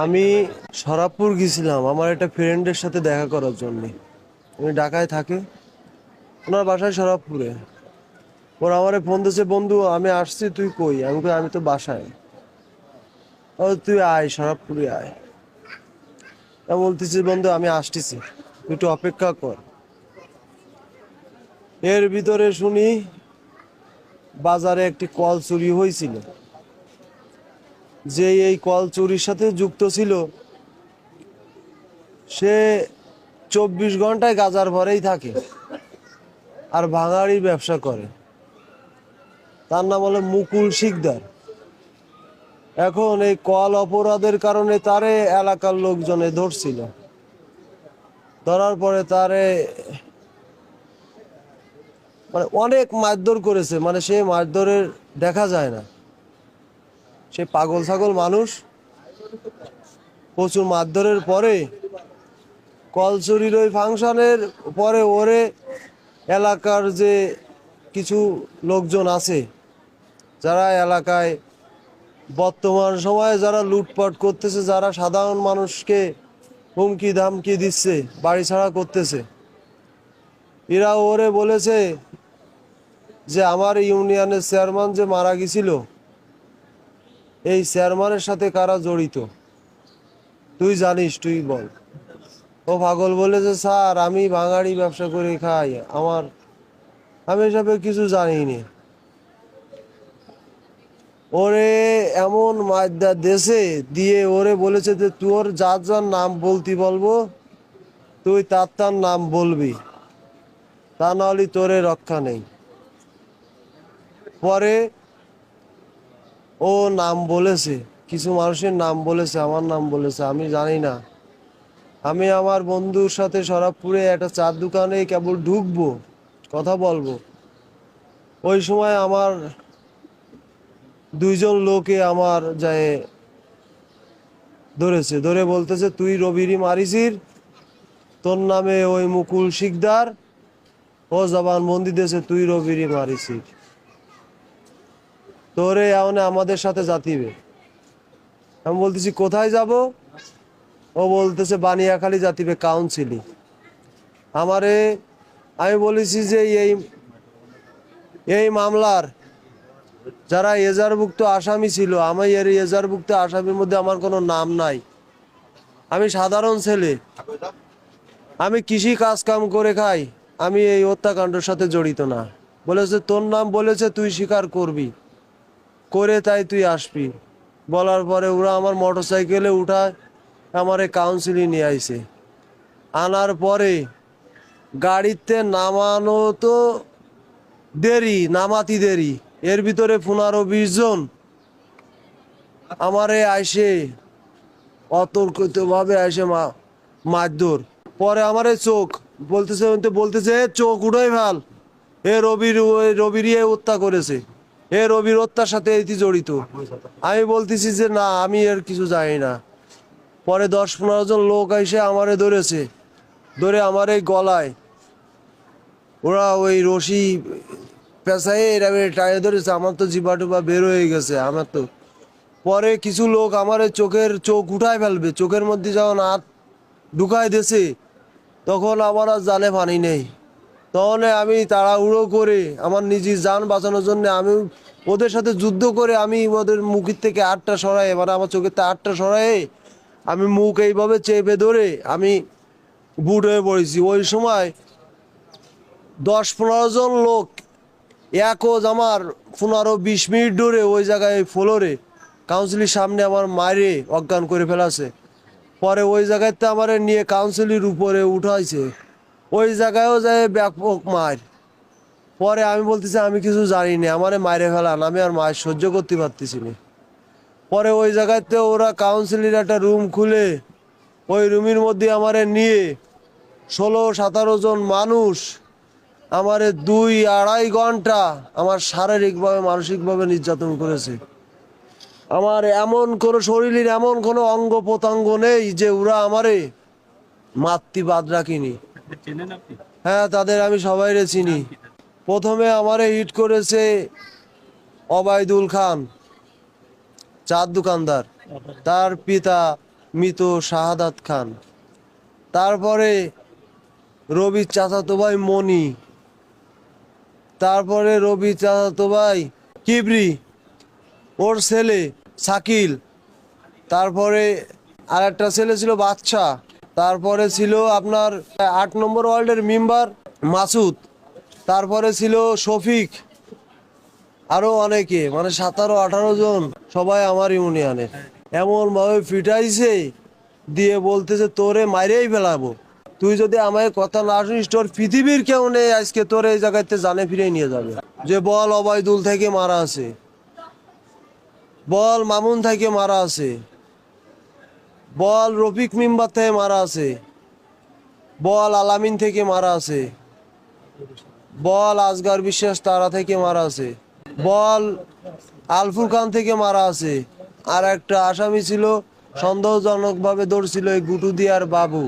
আমি শরাবপুর গেছিলাম আমার একটা ফ্রেন্ডের সাথে দেখা করার জন্য। উনি ঢাকায় থাকে, ওনার বাসায় শরাবপুরে। ওর আমারে ফোন দিয়েছে, বন্ধু আমি আসছি, তুই কই? আমি কই আমি তো বাসায়। ও তুই আয়, শরাবপুরে আয়। আমি বলতেছি বন্ধু আমি আসতেছি, তুই একটু অপেক্ষা কর। এর ভিতরে শুনি বাজারে একটি কল চুরি হয়েছিল। যে এই কল চুরির সাথে যুক্ত ছিল সে 24 ঘন্টায় গাজার ভরেই থাকে আর ভাঙাড়ির ব্যবসা করে। তার নাম হলো মুকুল শিকদার। এখন এই কল অপরাধের কারণে তারে এলাকার লোকজনে ধরছিল। ধরার পরে তারে মানে অনেক মারধর করেছে, মানে সে মারধরের দেখা যায় না। সে পাগল ছাগল মানুষ। প্রচুর মারধরের পরে কল চুরির ওই ফাংশনের পরে ওরে এলাকার যে কিছু লোকজন আছে যারা এলাকায় বর্তমান সময়ে যারা লুটপাট করতেছে, যারা সাধারণ মানুষকে হুমকি ধামকি দিচ্ছে, বাড়ি ছাড়া করতেছে, এরা ওরে বলেছে যে আমার ইউনিয়নের চেয়ারম্যান যে মারা গেছিল এই চেয়ারম্যানের সাথে কারা জড়িত তুই জানিস, তুই বল। ও পাগল বলেছে, স্যার আমি ভাঙাড়ি ব্যবসা করে খাই, আমি এসবে কিছু জানি না। ওরে এমন মাইদা দেশে দিয়ে ওরে বলেছে যে তোর যার যার নাম বলতে বলবো তুই তার নাম বলবি, তা নাহলে তোরে রক্ষা নেই। পরে ও নাম বলেছে, কিছু মানুষের নাম বলেছে, আমার নাম বলেছে, আমি জানি না। আমি আমার বন্ধুর সাথে শরাবপুরে একটা চার দোকানে কেবল ঢুকবো, কথা বলবো, ওই সময় আমার দুইজন লোকে আমার যায় ধরেছে, ধরে বলতেছে তুই রবিরি মারিসির, তোর নামে ওই মুকুল শিকদার ও জবানবন্দি দিয়েছে তুই রবিরি মারিসির, তোরে এমন আমাদের সাথে জাতিবে। আমি বলতেছি কোথায় যাব? ও বলতেছে বানিয়াখালী জাতিবে কাউন্সিলি আমারে। আমি বলেছি যে এই এই মামলার যারা এজাহারভুক্ত আসামি ছিল, আমি এর এজাহারভুক্ত আসামির মধ্যে আমার কোনো নাম নাই। আমি সাধারণ ছেলে, আমি কৃষি কাজ কাম করে খাই, আমি এই হত্যাকাণ্ডের সাথে জড়িত না। বলেছে তোর নাম বলেছে, তুই স্বীকার করবি, করে তাই তুই আসবি। বলার পরে ওরা আমার মোটর সাইকেলে উঠায় আমার কাউন্সিলে নিয়ে আইছে। আনার পরে গাড়িতে নামানো তো দেরি, নামাতি দেরি, এর ভিতরে 15-20 জন আমারে আইসে অতর্কিতভাবে আইসে মারধর। পরে আমারে চোখ বলতেছে "এ চোখ উঠাই ভাল, এ রবির হত্যা করেছে, এ রবির হত্যার সাথে এটি জড়িত"। আমি বলতেছি যে না, আমি এর কিছু জানি না। পরে 10-15 জন লোক এসে আমারে ধরেছে, ধরে আমার এই গলায় ওরা ওই রশি পেঁচায় এরকম টাইনে ধরেছে। আমার তো জিবা টুবা বের হয়ে গেছে আমার তো। পরে কিছু লোক আমার চোখ উঠায় ফেলবে, চোখের মধ্যে যখন হাত ঢুকায় দিয়েছে তখন আমার আর জানে পানি নেই। তখন আমি তাড়াহুড়ো করে আমার নিজের যান বাঁচানোর জন্য আমি ওদের সাথে যুদ্ধ করে আমি ওদের মুখের থেকে হাতটা সরাই, মানে আমার চোখের থেকে হাতটা সরাই আমি মুখ এইভাবে চেপে ধরে আমি বুট হয়ে পড়েছি। ওই সময় 10-15 জন লোক একজ আমার 15-20 মিনিট ধরে ওই জায়গায় ফ্লোরে কাউন্সিলের সামনে আমার মারে অজ্ঞান করে ফেলাছে। পরে ওই জায়গাতে আমার নিয়ে কাউন্সিলের উপরে উঠাইছে, ওই জায়গায়ও যায় ব্যাপক মার। পরে আমি বলতেছি আমি কিছু জানি না, আমারে মারে ফেলান, আমি আর মার সহ্য করতে পারতেছি না। পরে ওই জায়গাতে ওরা কাউন্সিলের একটা রুম খুলে ওই রুমের মধ্যে আমারে নিয়ে 16-17 জন মানুষ আমারে 2-2.5 ঘন্টা আমার শারীরিকভাবে মানসিকভাবে নির্যাতন করেছে। আমার এমন কোনো শরীরের এমন কোনো অঙ্গ প্রত্যঙ্গ নেই যে ওরা আমারে মাতৃ বাদ রাখিনি। হ্যাঁ, তাদের আমি সবাইরে চিনি। প্রথমে আমারে হিট করেছে অবায়দুল খান, চাঁদ দোকানদার, তার পিতা মৃত শাহাদাত খান, তারপরে রবির চাচাতো ভাই মনি, তারপরে রবির চাচাতো ভাই কিবরি, ওর ছেলে শাকিল, তারপরে আরেকটা ছেলে ছিল বাচ্চা, তারপরে ছিল আপনার 8 নম্বর ওয়ার্ল্ডের মেম্বার মাসুদ, তারপরে ছিল শফিক, আরো অনেকে, মানে 17-18 জন সবাই আমার ইউনিয়নের। এমন ভাবে ফিটাইছে দিয়ে বলতেছে তোরে মাইরেই ফেলাবো, তুই যদি আমায় কথা না শুনিস তোর পৃথিবীর কেউ নেই আজকে তোর এই জায়গাতে জানে ফিরে নিয়ে যাবে। যে বল অবায়দুল থেকে মারা আছে, বল মামুন থেকে মারা আছে, বল রফিক মেম্বার থেকে মারা আছে, বল আলামিন থেকে মারা আছে, বল আজগার বিশ্বাস তারা থেকে মারা আছে, বল আলফুর খান থেকে মারা আছে, আর একটা আসামি ছিল সন্দেহজনক ভাবে ধরছিল এই গুটু দিয়ার বাবু,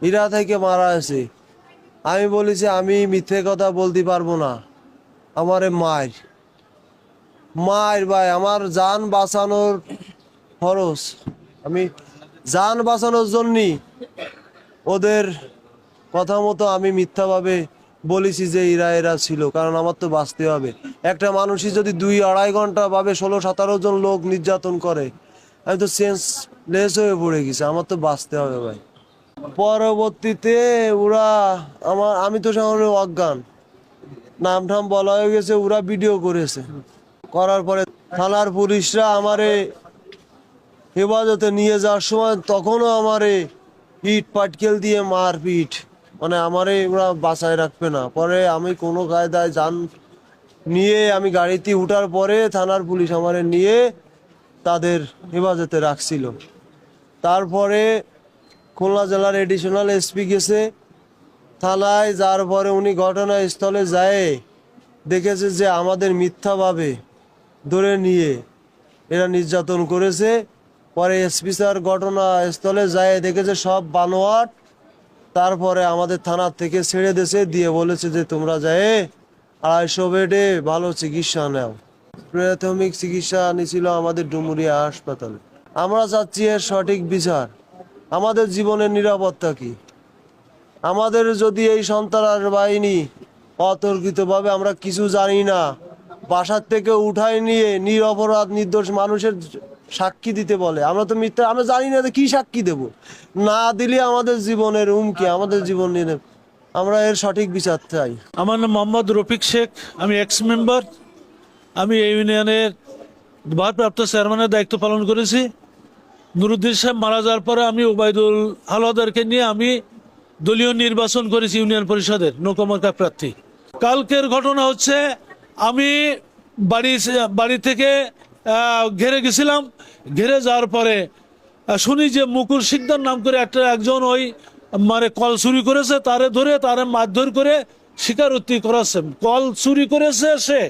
ইরা থেকে মারা আছে। আমি বলেছি আমি মিথ্যে কথা বলতে পারবো না, আমারে মায়ের ভাই আমার জান বাঁচানোর খরচ, আমি জান বাঁচানোর জন্যই ওদের কথা মতো আমি মিথ্যাভাবে বলেছি যে এরা ছিল, কারণ আমার তো বাঁচতে হবে। একটা মানুষই যদি 2-2.5 ঘন্টা ভাবে 16-17 জন লোক নির্যাতন করে, আমি তো সেন্সলেস হয়ে পড়ে গেছি, আমার তো বাঁচতে হবে ভাই। পরবর্তীতে ওরা আমি তো সামনে অজ্ঞান, নাম ঠাম বলা হয়ে গেছে, ওরা ভিডিও করেছে, করার পরে থানার পুলিশরা আমারে হেফাজতে নিয়ে যাওয়ার সময় তখনও আমারে ইট পাটকেল দিয়ে মারপিট, মানে আমারে ওরা বাঁচায় রাখবে না। পরে আমি কোনো কায়দায় যান নিয়ে আমি গাড়িতে উঠার পরে থানার পুলিশ আমারে নিয়ে তাদের হেফাজতে রাখছিল। তারপরে খুলনা জেলার এডিশনাল এসপি গেছে থানায়, যার পরে উনি ঘটনাস্থলে যায় দেখেছে যে আমাদের মিথ্যাভাবে ধরে নিয়ে এরা নির্যাতন করেছে। পরে এসপি স্যার ঘটনাস্থলে যায় দেখেছে সব বানোয়াট, তারপরে আমাদের থানার থেকে ছেড়ে দিয়েছে, দিয়ে বলেছে যে তোমরা যায় 250 বেডে ভালো চিকিৎসা নাও। প্রাথমিক চিকিৎসা নিছিল আমাদের ডুমুরিয়া হাসপাতালে। আমরা চাচ্ছি এর সঠিক বিচার, আমাদের জীবনের নিরাপত্তা কি। আমাদের যদি এই সন্ত্রাস বাহিনী অতর্কিতভাবে, আমরা কিছু জানি না, বাসার থেকে উঠাই নিয়ে নিরপরাধ নির্দোষ মানুষের সাক্ষী দিতে বলে, আমরা তো মিথ্যা, আমরা জানি না কি সাক্ষী দেব, না দিলে আমাদের জীবনের হুমকি, আমাদের জীবন নিয়ে আমরা এর সঠিক বিচার চাই। আমার নাম মোহাম্মদ রফিক শেখ, আমি এক্স মেম্বার। আমি এই ইউনিয়নের ভারপ্রাপ্ত চেয়ারম্যানের দায়িত্ব পালন করেছি। নুরুদ্দিন সাহেব মারা যাওয়ার পরে আমি ওবায়দুল হাওলাদারকে নিয়ে আমি দলীয় নির্বাচন করেছি ইউনিয়ন পরিষদের নৌকামার্কা প্রার্থী। কালকের ঘটনা হচ্ছে আমি বাড়ি থেকে ঘেরে গেছিলাম, ঘেরে যাওয়ার পরে শুনি যে মুকুল শিকদার নাম করে একজন ওই মানে কল চুরি করেছে, তারে ধরে তারে মারধর করে স্বীকারোক্তি করাচ্ছে কল চুরি করেছে সে,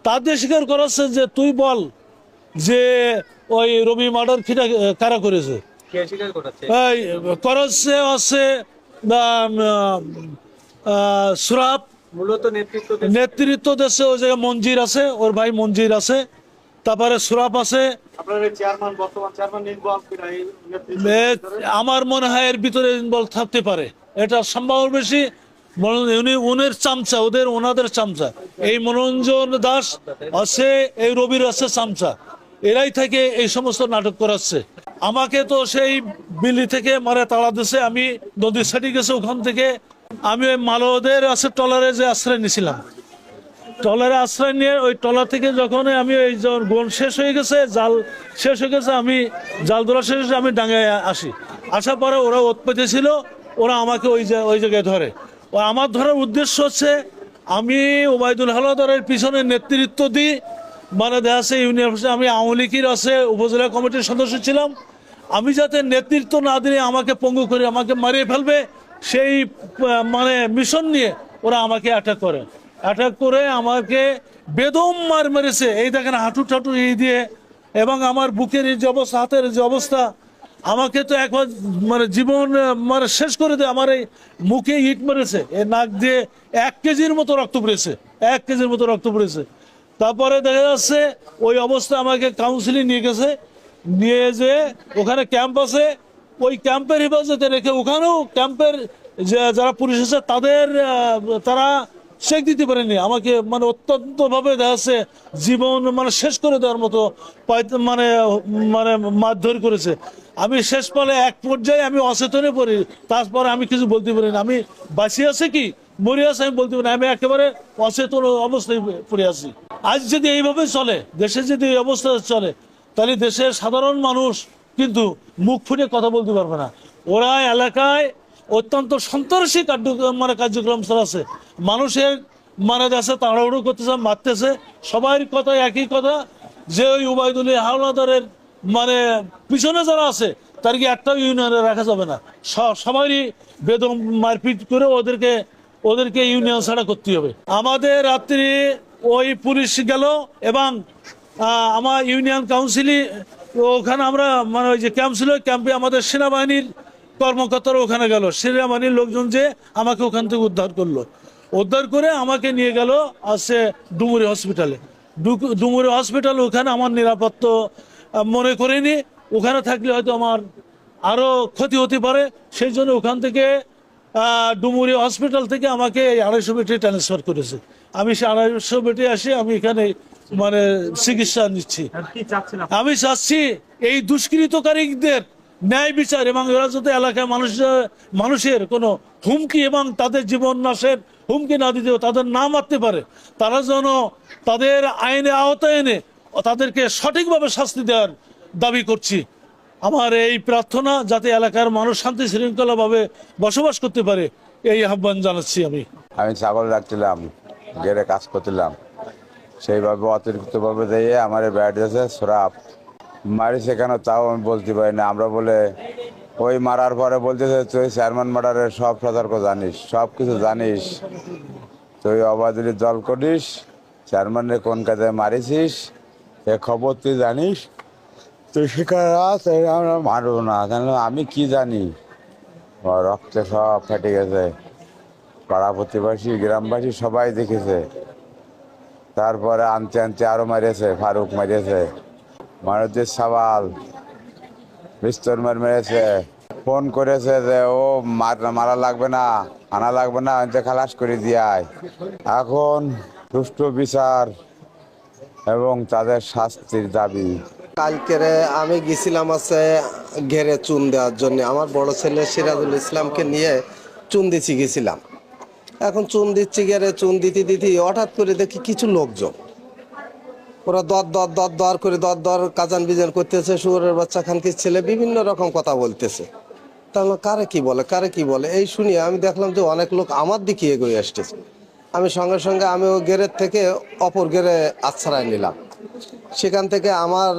তাদের স্বীকার করাচ্ছে যে তুই বল যে ওই রবি মার্ডার কারা করেছে, করাচ্ছে হচ্ছে সুরাব মূলত নেতৃত্ব দেশে, ওই জায়গায় মঞ্জির আছে, ওর ভাই মঞ্জির আছে, তারপরে সুরাব আছে। আমার মনে হয় এর ভিতরে ইনভলভ থাকতে পারে, এটা সম্ভব বেশি। উনের চামচা, ওনাদের চামচা এই মনোরঞ্জন দাস আছে, এই রবির আছে চামচা, এরাই থেকে এই সমস্ত নাটক করাচ্ছে। আমাকে তো সেই বিলি থেকে মারে তাড়া দিছে, আমি নদীর সাইডে গেছে, ওখান থেকে আমি ওই মালদের আছে ট্রলারে যে আশ্রয় নিয়েছিলাম, ট্রলারে আশ্রয় নিয়ে ওই ট্রলার থেকে যখন আমি ওই গোল শেষ হয়ে গেছে, জাল শেষ হয়ে গেছে, আমি জাল ধরা শেষ হয়েছে, আমি ডাঙায় আসার পরে ওরা ওত পেতেছিল, ওরা আমাকে ওই জায়গায় ধরে। ও আমার ধরার উদ্দেশ্য হচ্ছে আমি ওবায়দুল হাওলাদারের পিছনে নেতৃত্ব দিই, মানে দেখা যাচ্ছে ইউনিয়ন আমি আওয়ামী লীগের আছে উপজেলা কমিটির সদস্য ছিলাম, আমি যাতে নেতৃত্ব না দিলে আমাকে পঙ্গু করে আমাকে মারিয়ে ফেলবে সেই মানে মিশন নিয়ে ওরা আমাকে অ্যাটাক করে আমাকে বেদম মেরেছে। এই দেখেন হাঁটু টাটু এই দিয়ে, এবং আমার বুকের এই যে অবস্থা, হাতের যে অবস্থা, আমাকে তো একবার মানে জীবন মানে শেষ করে দেয়। আমার এই মুখে ইট মেরেছে, এই নাক দিয়ে 1 কেজির মতো রক্ত পড়েছে। তারপরে দেখা যাচ্ছে ওই অবস্থা আমাকে কাউন্সিলে নিয়ে গেছে, নিয়ে যে ওখানে ক্যাম্প আছে, ওই ক্যাম্পের হেফাজতে রেখে ওখানেও ক্যাম্পের যে যারা পুলিশ আছে তাদের তারা চেক দিতে পারেনি আমাকে, মানে অত্যন্ত ভাবে দেখা যাচ্ছে জীবন মানে শেষ করে দেওয়ার মতো মানে মানে মারধর করেছে। আমি শেষ পালে এক পর্যায়ে আমি অচেতনে পড়ি, তারপরে আমি কিছু বলতে পারি না, আমি বাঁচিয়ে আছে কি মরে আছে আমি বলতে পারি না, আমি একেবারে অচেতন অবস্থায় পড়ে আছি। আজ যদি এইভাবে চলে, দেশে যদি এই অবস্থা চলে, তাহলে দেশের সাধারণ মানুষ কিন্তু মুখ ফুটে কথা বলতে পারবে না। ওরা এলাকায় অত্যন্ত সন্ত্রাসী কার্যক্রম চালাচ্ছে, মানুষের মানে যাচ্ছে তাড়াহুড়ো করতেছে, মারতেছে। সবার কথা একই কথা যে ওই উবাইদুল হাওলাদারের মানে পিছনে যারা আছে তার কি একটাও ইউনিয়নে রাখা যাবে না, সবারই বেদম মারপিট করে ওদেরকে ইউনিয়ন ছাড়া করতে হবে। আমাদের রাত্রি ওই পুলিশ গেল এবং আমার ইউনিয়ন কাউন্সিলই ওখানে আমরা মানে ওই যে ক্যাম্প ছিল, ক্যাম্পে আমাদের সেনাবাহিনীর কর্মকর্তারা ওখানে গেল, সেনাবাহিনীর লোকজন যে আমাকে ওখান থেকে উদ্ধার করে আমাকে নিয়ে গেল আছে ডুমুরি হসপিটালে। ডুমুরি হসপিটাল ওখানে আমার নিরাপত্তা মনে করিনি, ওখানে থাকলে হয়তো আমার আরও ক্ষতি হতে পারে, সেই জন্য ওখান থেকে ডুমুরি হসপিটাল থেকে আমাকে এই 250 বেডে ট্রান্সফার করেছে। আমি সে 250 বেডে আসি আমি এখানে মানে চিকিৎসা নিচ্ছি। আমি চাচ্ছি এই দুষ্কৃতকারীদের ন্যায় বিচার এবং এরা যাতে এলাকায় মানুষের কোনো হুমকি এবং তাদের জীবন নাশের হুমকি না দিতে, তাদের না মারতে পারে, তারা যেন তাদের আইনে আওতায় এনে তাদেরকে সঠিকভাবে শাস্তি দেওয়ার দাবি করছি। আমার এই প্রার্থনা যাতে এলাকার মানুষ শান্তি শৃঙ্খলাভাবে বসবাস করতে পারে, এই আহ্বান জানাচ্ছি। আমি ছাগল রাখছিলাম, গেড়ে কাজ করছিলাম, সেইভাবে অতিরিক্তভাবে দিয়ে আমার ব্যাট আছে সরাপ মারিছে কেন তাও আমি বলতে পারি না। আমরা বলে ওই মারার পরে বলতেছে তুই চেয়ারম্যান মার্ডারের সব সতর্ক জানিস, সব কিছু জানিস, তুই অবাধলি দল করিস, চেয়ারম্যানের কোন কাজে মারিছিস এ খবর তুই জানিস, তুই শিকার আমরা মারব না কেন, আমি কি জানি। রক্তে সব ফেটে গেছে, পাড়া প্রতিবাসী গ্রামবাসী সবাই দেখেছে। তারপরে আনতে আনতে আরো মারিয়েছে, ফারুক মারিয়েছে, মারুদ্দিন সাওয়াল বিস্তর মেরেছে, ফোন করেছে যে ও মারা লাগবে না, আনা লাগবে না, খালাস করে দিয়ায়। এখন সুষ্ঠু বিচার এবং তাদের শাস্তির দাবি। কালকেরে আমি গেছিলাম আছে ঘেরে চুন দেওয়ার জন্য, আমার বড় ছেলে সিরাজুল ইসলামকে নিয়ে চুন দিচ্ছি গেছিলাম। এখন চুন দিচ্ছি ঘেরে চুন দিতে হঠাৎ করে দেখি কিছু লোকজন ওরা দর করে কাজান বিজান করতেছে, শুয়োরের বাচ্চা খানকির ছেলে বিভিন্ন রকম কথা বলতেছে। তাহলে কারে কি বলে এই শুনিয়ে আমি দেখলাম যে অনেক লোক আমার দিকে এগিয়ে আসতেছে। আমি সঙ্গে সঙ্গে আমি ও গেরের থেকে অপর গেরে আশ্রয় নিলাম। সেখান থেকে আমার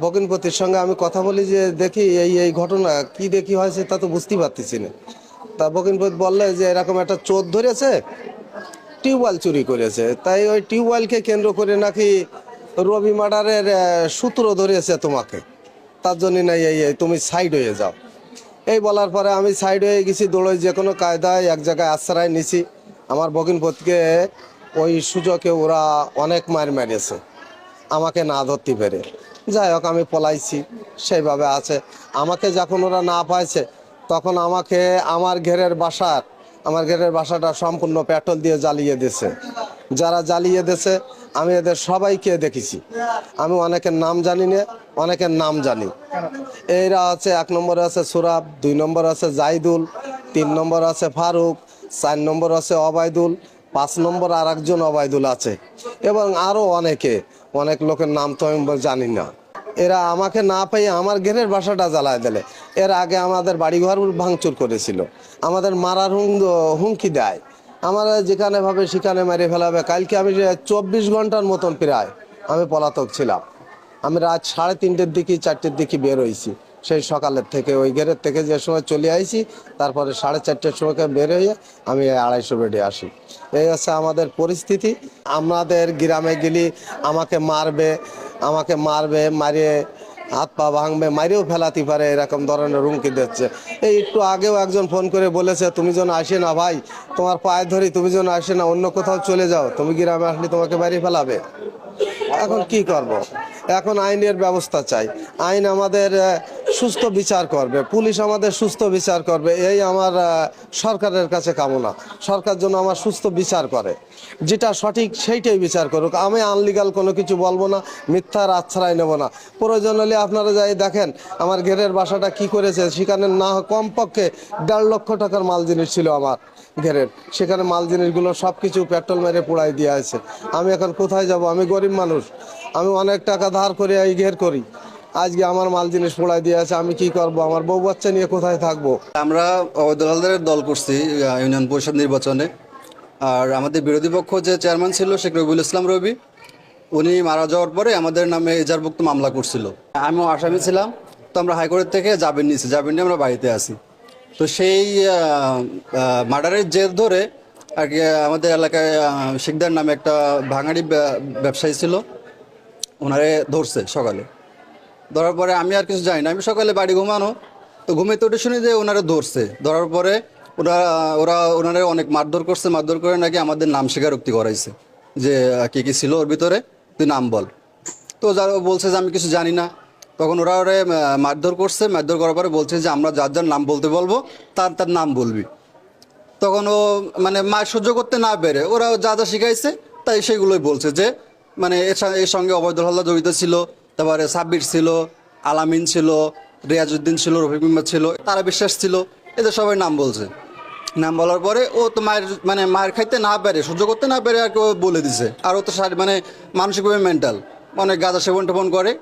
ভগিনপতির সঙ্গে আমি কথা বলি যে দেখি এই ঘটনা কি দেখি হয়েছে তা তো বুঝতেই পারতেছি না। তা ভগিনপতি বললে যে এরকম একটা চোর ধরেছে, টিউবওয়েল চুরি করেছে, তাই ওই টিউবওয়েলকে কেন্দ্র করে নাকি রবি মার্ডারের সূত্র ধরেছে তোমাকে, তার জন্য নাই এই তুমি সাইড হয়ে যাও। এই বলার পরে আমি সাইড হয়ে গেছি, দৌড়ই যে কোনো কায়দায় এক জায়গায় আশ্রয় নিছি। আমার ভগিনপতিকে ওই সুযোগে ওরা অনেক মারিয়েছে আমাকে না ধরতে পেরে। যাই হোক আমি পলাইছি, সেইভাবে আছে। আমাকে যখন ওরা না পাইছে তখন আমাকে আমার ঘেরের বাসাটা সম্পূর্ণ পেট্রোল দিয়ে জ্বালিয়ে দিয়েছে। যারা জ্বালিয়ে দিয়েছে আমি এদের সবাইকে দেখেছি, আমি অনেকের নাম জানি না, অনেকের নাম জানি। এরা আছে 1 নম্বরে আছে সুরাব, 2 নম্বর আছে জাইদুল, 3 নম্বর আছে ফারুক, 4 নম্বর আছে অবায়দুল, 5 নম্বর আর একজন অবায়দুল আছে এবং আরও অনেক লোকের নাম তো আমি জানি না। এরা আমাকে না পেয়ে আমার ঘেরের বাসাটা জ্বালায় দিলে। এর আগে আমাদের বাড়িঘর ভাঙচুর করেছিল, আমাদের মারার হুমকি দেয়, আমার যেখানে ভাবে সেখানে মেরে ফেলাবে। কালকে আমি 24 ঘন্টার মতন প্রায় আমি পলাতক ছিলাম। আমি রাত 3:30 দিকে 4টের দিকে বের হয়েছি, সেই সকালের থেকে ওই ঘেরের থেকে যে সময় চলে আইছি, তারপরে 4:30টার সময় বের হয়ে আমি 250 বেডে আসি। এই হচ্ছে আমাদের পরিস্থিতি। আমাদের গ্রামে গেলে আমাকে মারবে, মারিয়ে হাত পা ভাঙবে, মারিয়েও ফেলাতে পারে, এরকম ধরনের হুমকি দিচ্ছে। এই একটু আগেও একজন ফোন করে বলেছে তুমি যেন আসে না ভাই, তোমার পায়ে ধরি, তুমি যেন আসে না, অন্য কোথাও চলে যাও, তুমি গ্রামে আসলে তোমাকে মারিয়ে ফেলাবে। এখন কি করব, এখন আইনের ব্যবস্থা চাই। আইন আমাদের সুস্থ বিচার করবে, পুলিশ আমাদের সুস্থ বিচার করবে, এই আমার সরকারের কাছে কামনা। সরকার যেন আমার সুস্থ বিচার করে, যেটা সঠিক সেইটাই বিচার করুক। আমি আনলিগাল কোনো কিছু বলবো না, মিথ্যার আশ্রয় নেব না। প্রয়োজন হলে আপনারা যাই দেখেন আমার ঘেরের বাসাটা কি করেছে, সেখানে না কমপক্ষে 1.5 লক্ষ টাকার মাল জিনিস ছিল আমার ঘেরের, সেখানে মাল জিনিসগুলো সব কিছু পেট্রোল মেরে পোড়াই দিয়ে আছে। আমি এখন কোথায় যাব? আমি গরিব মানুষ, আমি অনেক টাকা ধার করে এই ঘের করি, আজকে আমার মাল জিনিস পোড়াই দিয়ে আছে, আমি কি করব? আমার বউ বাচ্চা নিয়ে কোথায় থাকবো? আমরা অবৈধ হালদারের দল করছি ইউনিয়ন পরিষদ নির্বাচনে। আর আমাদের বিরোধী পক্ষ যে চেয়ারম্যান ছিল শেখ রবিউল ইসলাম রবি, উনি মারা যাওয়ার পরে আমাদের নামে এজাহারভুক্ত মামলা করছিল। আমিও আসামি ছিলাম, তো আমরা হাইকোর্টের থেকে জামিন নিয়েছি, জামিন নিয়ে আমরা বাড়িতে আসি। তো সেই মার্ডারের জের ধরে আর কি আমাদের এলাকায় শিকদার নামে একটা ভাঙাড়ি ব্যবসায়ী ছিল, ওনারে ধরছে সকালে। ধরার পরে আমি আর কিছু জানি না, আমি সকালে বাড়ি ঘুমানো, তো ঘুমিয়ে উঠে শুনি যে ওনারা ধরছে। ধরার পরে ওনারা অনেক মারধর করছে, মারধর করে নাকি আমাদের নাম স্বীকারোক্তি করাইছে যে কি কি ছিল ওর ভিতরে, তুই নাম বল। তো যারা বলছে যে আমি কিছু জানি না, তখন ওরা মারধর করছে। মারধর করার পরে বলছে যে আমরা যার যার নাম বলতে বলবো তার তার নাম বলবি। তখন ও মানে মায়ের সহ্য করতে না পেরে ওরা যা যা শিখাইছে তাই সেগুলোই বলছে, যে মানে এর সঙ্গে অবৈধ হালদার জড়িত ছিল, তারপরে সাব্বির ছিল, আলামিন ছিল, রিয়াজউদ্দিন ছিল, রফিক মেম্বার ছিল, তারা বিশ্বাস ছিল, এদের সবাই নাম বলছে। নাম বলার পরে ও তো মায়ের খাইতে না পারে, সহ্য করতে না পারে আর কি ও বলে দিছে। আর ও তো মানে মানসিকভাবে মেন্টাল, অনেক গাঁজা সেবন টেবন করে,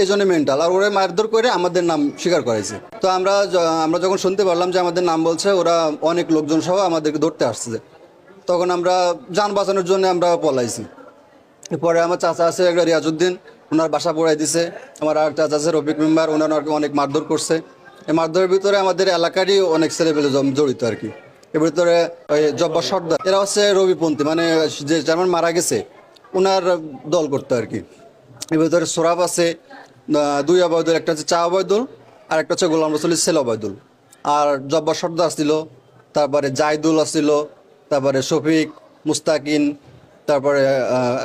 এই জন্য মেন্টাল। আর ওরা মারধর করে আমাদের নাম স্বীকার করাইছে। তো আমরা যখন শুনতে পারলাম যে আমাদের নাম বলছে, ওরা অনেক লোকজন সহ আমাদেরকে ধরতে আসছে, তখন আমরা যান বাঁচানোর জন্য আমরা পলাইছি। পরে আমার চাচা আছে একটা রিয়াজউদ্দিন, ওনার বাসা পড়াই দিছে। আমার আর চাচা আছে রফিক মেম্বার, ওনার অনেক মারধর করছে। এই মারধরের ভিতরে আমাদের এলাকারই অনেক ছেলেপেলে জড়িত আর কি। এর ভিতরে ওই জব্বার সর্দার, এরা হচ্ছে রবিপন্থী, মানে যে যেমন মারা গেছে ওনার দল করতো আর কি। এর ভিতরে সোরাব আছে, 2 অবৈদুল, একটা হচ্ছে চা অবৈদুল, আর একটা হচ্ছে গোলাম রসুলের ছেলে অবৈদুল। আর জব্বার সর্দার আসছিল, তারপরে জাহিদুল আসছিল, তারপরে শফিক, মুস্তাকিন, তারপরে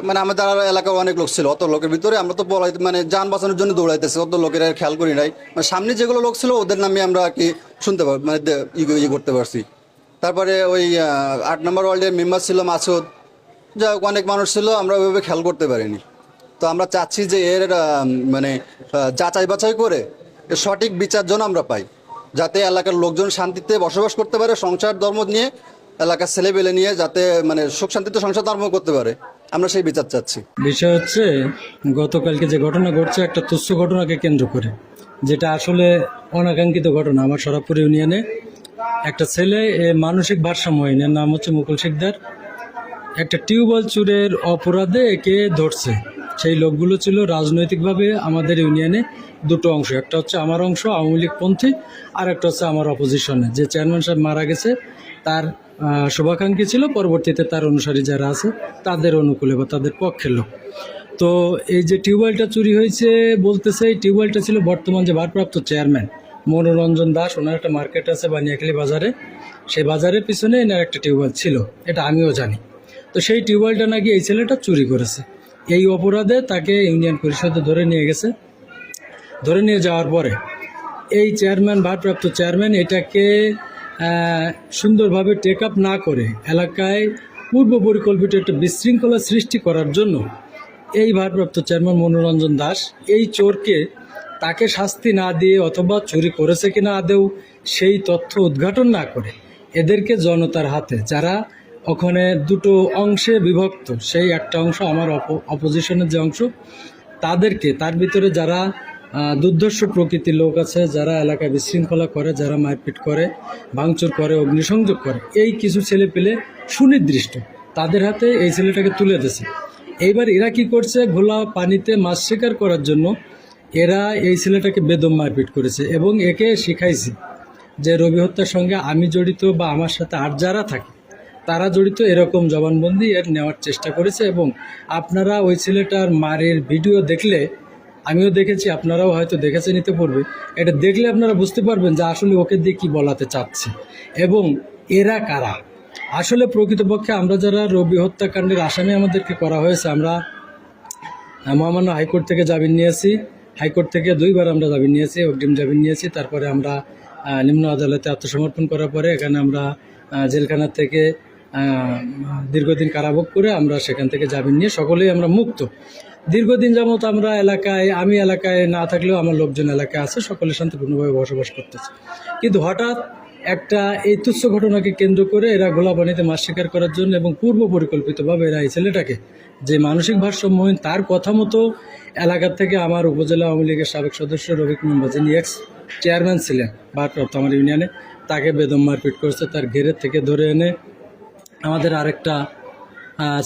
মানে আমাদের এলাকার অনেক লোক ছিল। অত লোকের ভিতরে আমরা তো মানে যান বাঁচানোর জন্য দৌড়াইতেছি, অত লোকের আর খেয়াল করি নাই। মানে সামনে যেগুলো লোক ছিল ওদের নামে আমরা আর কি শুনতে পারি, মানে করতে পারছি। তারপরে ওই 8 নম্বর ওয়ার্ল্ডের মেম্বার ছিল মাসুদ, যা অনেক মানুষ ছিল, আমরা ওইভাবে খেয়াল করতে পারিনি। তো আমরা চাচ্ছি যে এর মানে যাচাই বাছাই করে এর সঠিক বিচার যেন আমরা পাই, যাতে এলাকার লোকজন শান্তিতে বসবাস করতে পারে, সংসার ধর্ম নিয়ে, এলাকার ছেলেবেলে নিয়ে যাতে মানে সুখ শান্তিতে সংসার ধর্ম করতে পারে, আমরা সেই বিচার চাচ্ছি। বিষয় হচ্ছে গতকালকে যে ঘটনা ঘটছে একটা তুচ্ছ ঘটনাকে কেন্দ্র করে, যেটা আসলে অনাকাঙ্ক্ষিত ঘটনা। আমার সরাবপুর ইউনিয়নে একটা ছেলে মানসিক ভারসাম্যহীন, এর নাম হচ্ছে মুকুল শিকদার, একটা টিউবওয়েল চুরের অপরাধে একে ধরছে। সেই লোকগুলো ছিল রাজনৈতিকভাবে আমাদের ইউনিয়নে 2টো অংশ, একটা হচ্ছে আমার অংশ আওয়ামী লীগ পন্থী, আর একটা হচ্ছে আমার অপোজিশনে। যে চেয়ারম্যান সাহেব মারা গেছে তার শুভাকাঙ্ক্ষী ছিল, পরবর্তীতে তার অনুসারী যারা আছে তাদের অনুকূলে বা তাদের পক্ষের লোক। তো এই যে টিউবওয়েলটা চুরি হয়েছে বলতেছে, এই টিউবওয়েলটা ছিল বর্তমান যে ভারপ্রাপ্ত চেয়ারম্যান মনোরঞ্জন দাস, ওনার একটা মার্কেট আছে বানিয়াখালী বাজারে, সেই বাজারের পিছনে এনার একটা টিউবওয়েল ছিল, এটা আমিও জানি। তো সেই টিউবওয়েলটা নাকি এই ছেলেটা চুরি করেছে। এই অপরাধে তাকে ইউনিয়ন পরিষদে ধরে নিয়ে গেছে। ধরে নিয়ে যাওয়ার পরে এই চেয়ারম্যান, ভারপ্রাপ্ত চেয়ারম্যান, এটাকে সুন্দরভাবে টেক আপ না করে এলাকায় পূর্ব পরিকল্পিত একটা বিশৃঙ্খলা সৃষ্টি করার জন্য এই ভারপ্রাপ্ত চেয়ারম্যান মনোরঞ্জন দাস এই চোরকে তাকে শাস্তি না দিয়ে, অথবা চুরি করেছে কিনা আদেও সেই তথ্য উদ্ঘাটন না করে, এদেরকে জনতার হাতে, যারা ওখানে 2টো অংশে বিভক্ত, সেই একটা অংশ আমার অপোজিশনের যে অংশ, তাদেরকে, তার ভিতরে যারা দুর্ধর্ষ প্রকৃতির লোক আছে, যারা এলাকায় বিশৃঙ্খলা করে, যারা মারপিট করে, ভাঙচুর করে, অগ্নিসংযোগ করে, এই কিছু ছেলে পেলে সুনির্দিষ্ট, তাদের হাতে এই ছেলেটাকে তুলে দিয়েছে। এইবার এরা কি করছে, ঘোলা পানিতে মাছ শিকার করার জন্য এরা এই ছেলেটাকে বেদম মারপিট করেছে এবং একে শিখাইছে যে রবি হত্যার সঙ্গে আমি জড়িত বা আমার সাথে আর যারা থাকে তারা জড়িত, এরকম জবানবন্দি এর নেওয়ার চেষ্টা করেছে। এবং আপনারা ওই ছেলেটার মারের ভিডিও দেখলে, আমিও দেখেছি, আপনারাও হয়তো দেখেছেন নিতে পড়বে, এটা দেখলে আপনারা বুঝতে পারবেন যে আসলে ওকে দিয়ে কী বলাতে চাচ্ছে এবং এরা কারা। আসলে প্রকৃতপক্ষে আমরা যারা রবি হত্যাকাণ্ডের আসামি আমাদেরকে করা হয়েছে, আমরা মহামান্য হাইকোর্ট থেকে জামিন নিয়েছি, হাইকোর্ট থেকে 2বার আমরা জামিন নিয়েছি, অগ্রিম জামিন নিয়েছি। তারপরে আমরা নিম্ন আদালতে আত্মসমর্পণ করার পরে এখানে আমরা জেলখানা থেকে দীর্ঘদিন কারাভোগ করে আমরা সেখান থেকে জামিন নিয়ে সকলেই আমরা মুক্ত। দীর্ঘদিন যাবত আমরা আমি এলাকায় না থাকলেও আমার লোকজন এলাকায় আছে, সকলে শান্তিপূর্ণভাবে বসবাস করতেছে। কিন্তু হঠাৎ একটা এই তুচ্ছ ঘটনাকে কেন্দ্র করে এরা গোলাপানিতে মাছ শিকার করার জন্য এবং পূর্ব পরিকল্পিতভাবে এরা এই ছেলেটাকে যে মানসিক ভারসাম্যহীন, তার কথা মতো এলাকার থেকে আমার উপজেলা আওয়ামী লীগের সাবেক সদস্য রফিক মেম্বার, যিনি এক্স চেয়ারম্যান ছিলেন ভারপ্রাপ্ত আমার ইউনিয়নে, তাকে বেদম মারপিট করেছে। তার ঘেরের থেকে ধরে এনে আমাদের আরেকটা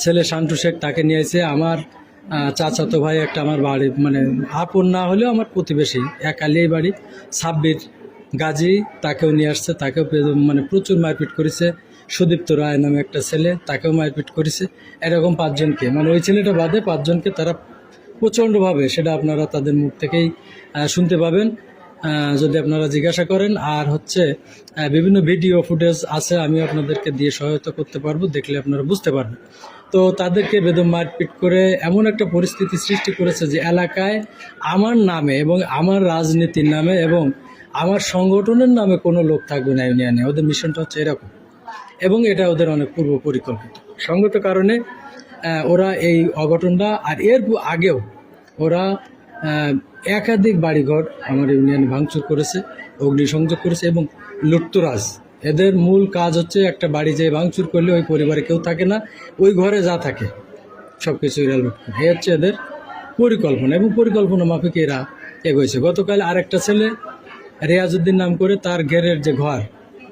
ছেলে শান্টু শেখ, তাকে নিয়েছে। আমার চাচাতো ভাই একটা, আমার বাড়ি মানে আপন না হলেও আমার প্রতিবেশী, এক আলিয়াই বাড়ি, সাব্বির গাজী, তাকেও নিয়ে আসছে। তাকেও মানে প্রচুর মারপিট করেছে। সুদীপ্ত রায় নামে একটা ছেলে, তাকেও মারপিট করেছে। এরকম 5 জনকে, মানে ওই ছেলেটা বাদে 5 জনকে তারা প্রচণ্ডভাবে, সেটা আপনারা তাদের মুখ থেকেই শুনতে পাবেন যদি আপনারা জিজ্ঞাসা করেন। আর হচ্ছে বিভিন্ন ভিডিও ফুটেজ আছে, আমি আপনাদেরকে দিয়ে সহায়তা করতে পারবো, দেখলে আপনারা বুঝতে পারবেন। তো তাদেরকে বেদম মারপিট করে এমন একটা পরিস্থিতি সৃষ্টি করেছে যে এলাকায় আমার নামে এবং আমার রাজনীতির নামে এবং আমার সংগঠনের নামে কোনো লোক থাকবে না ইউনিয়নে। ওদের মিশনটা হচ্ছে এরকম, এবং এটা ওদের অনেক পূর্ব পরিকল্পিত। সঙ্গত কারণে ওরা এই অঘটনটা, আর এর আগেও ওরা একাধিক বাড়িঘর আমার ইউনিয়নে ভাঙচুর করেছে, অগ্নিসংযোগ করেছে এবং লুটতরাজ। এদের মূল কাজ হচ্ছে একটা বাড়ি যে ভাঙচুর করলে ওই পরিবারে কেউ থাকে না, ওই ঘরে যা থাকে সব কিছু এরা লুট করে। এই হচ্ছে এদের পরিকল্পনা, এবং পরিকল্পনা মাফিক এরা এগোয়েছে। গতকাল আরেকটা ছেলে রিয়াজউদ্দিন নাম করে, তার ঘেরের যে ঘর,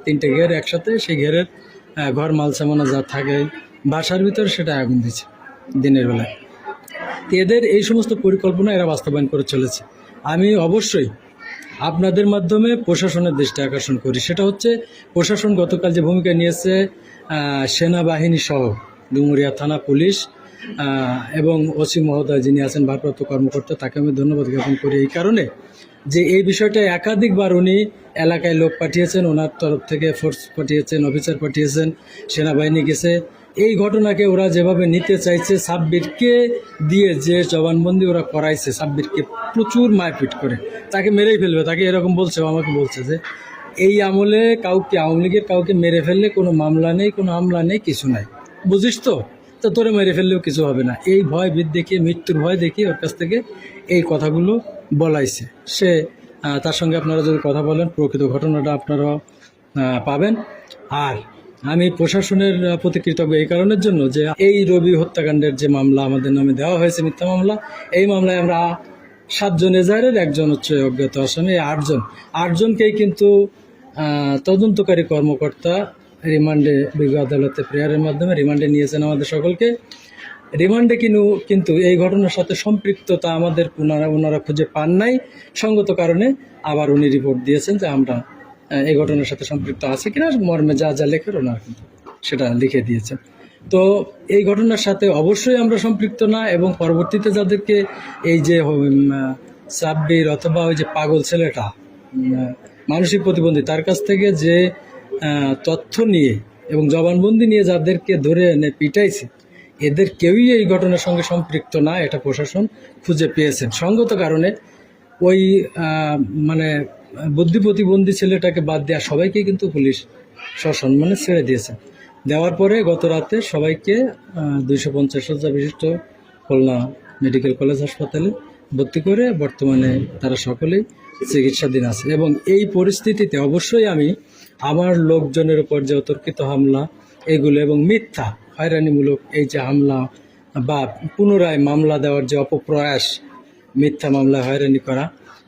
3টে ঘের একসাথে, সেই ঘেরের ঘর মাল সামানা যা থাকে বাসার ভিতরে, সেটা আগুন দিচ্ছে দিনের বেলায়। এদের এই সমস্ত পরিকল্পনা এরা বাস্তবায়ন করে চলেছে। আমি অবশ্যই আপনাদের মাধ্যমে প্রশাসনের দৃষ্টি আকর্ষণ করি। সেটা হচ্ছে প্রশাসন গতকাল যে ভূমিকা নিয়েছে, সেনাবাহিনী সহ ডুমুরিয়া থানা পুলিশ এবং ওসি মহোদয় যিনি আছেন ভারপ্রাপ্ত কর্মকর্তা, তাকে আমি ধন্যবাদ জ্ঞাপন করি এই কারণে যে এই বিষয়টা একাধিকবার উনি এলাকায় লোক পাঠিয়েছেন, ওনার তরফ থেকে ফোর্স পাঠিয়েছেন, অফিসার পাঠিয়েছেন, সেনাবাহিনী গেছে। এই ঘটনাকে ওরা যেভাবে নিতে চাইছে, সাব্বিরকে দিয়ে যে জবানবন্দি ওরা করাইছে, সাব্বিরকে প্রচুর মারপিট করে তাকে মেরেই ফেলবে, তাকে এরকম বলছে, আমাকে বলছে যে এই আমলে কাউকে, আওয়ামী লীগের কাউকে মেরে ফেললে কোনো মামলা নেই, কোনো হামলা নেই, কিছু নাই, বুঝিস তো তোরে মেরে ফেললেও কিছু হবে না। এই ভয় দেখিয়ে, মৃত্যুর ভয় দেখিয়ে ওর কাছ থেকে এই কথাগুলো বলাইছে। সে তার সঙ্গে আপনারা যদি কথা বলেন, প্রকৃত ঘটনাটা আপনারা পাবেন। আর আমি প্রশাসনের প্রতি কৃতজ্ঞ এই কারণের জন্য যে এই রবি হত্যাকাণ্ডের যে মামলা আমাদের নামে দেওয়া হয়েছে, মিথ্যা মামলা, এই মামলায় আমরা 7 জন এজাহারের, 1 জন হচ্ছে অজ্ঞাত আসামি, 8 জনকেই কিন্তু তদন্তকারী কর্মকর্তা রিমান্ডে বিজ্ঞ আদালতে প্রেয়ারের মাধ্যমে রিমান্ডে নিয়েছেন আমাদের সকলকে। রিমান্ডে কিন্তু এই ঘটনার সাথে সম্পৃক্ততা আমাদের ওনারা খুঁজে পান নাই। সঙ্গত কারণে আবার উনি রিপোর্ট দিয়েছেন যে আমরা এই ঘটনার সাথে সম্পৃক্ত আছে কিনা, মর্মে যা যা লেখার ওনারা কিন্তু সেটা লিখে দিয়েছেন। তো এই ঘটনার সাথে অবশ্যই আমরা সম্পৃক্ত না, এবং পরবর্তীতে যাদেরকে এই যে সাব্বির অথবা ওই যে পাগল ছেলেটা মানসিক প্রতিবন্ধী, তার কাছ থেকে যে তথ্য নিয়ে এবং জবানবন্দি নিয়ে যাদেরকে ধরে এনে পিটাইছে, এদের কেউই এই ঘটনার সঙ্গে সম্পৃক্ত না, এটা প্রশাসন খুঁজে পেয়েছেন। সঙ্গত কারণে ওই মানে বুদ্ধি প্রতিবন্ধী ছেলেটাকে বাদ দেওয়া সবাইকে কিন্তু পুলিশ সসম্মানে ছেড়ে দিয়েছে। দেওয়ার পরে গত রাতে সবাইকে 250 শয্যা বিশিষ্ট খুলনা মেডিকেল কলেজ হাসপাতালে ভর্তি করে বর্তমানে তারা সকলেই চিকিৎসাধীন আছে। এবং এই পরিস্থিতিতে অবশ্যই আমি আমার লোকজনের উপর যে অতর্কিত হামলা এগুলো এবং মিথ্যা হয়রানিমূলক এই যে হামলা বা পুনরায় মামলা দেওয়ার যে অপপ্রয়াস, মিথ্যা মামলা হয়রানি করা,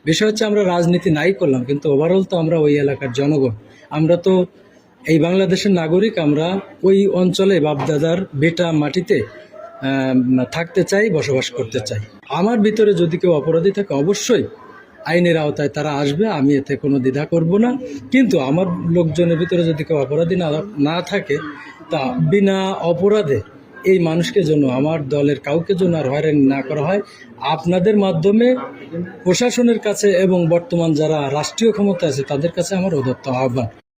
বিষয় হচ্ছে আমরা রাজনীতি নাই করলাম, কিন্তু ওভারঅল তো আমরা ওই এলাকার জনগণ, আমরা তো এই বাংলাদেশের নাগরিক, আমরা ওই অঞ্চলে বাপদাদার বেটা মাটিতে থাকতে চাই, বসবাস করতে চাই। আমার ভিতরে যদি কেউ অপরাধী থাকে অবশ্যই আইনের আওতায় তারা আসবে, আমি এতে কোনো দ্বিধা করব না। কিন্তু আমার লোকজনের ভিতরে যদি কেউ অপরাধী না থাকে, তা বিনা অপরাধে এই মানুষকে জন্য, আমার দলের কাউকে জন্য আর হয়রানি না করা হয়, আপনাদের মাধ্যমে প্রশাসনের কাছে এবং বর্তমান যারা রাষ্ট্রীয় ক্ষমতা আছে তাদের কাছে আমার উদাত্ত আহ্বান।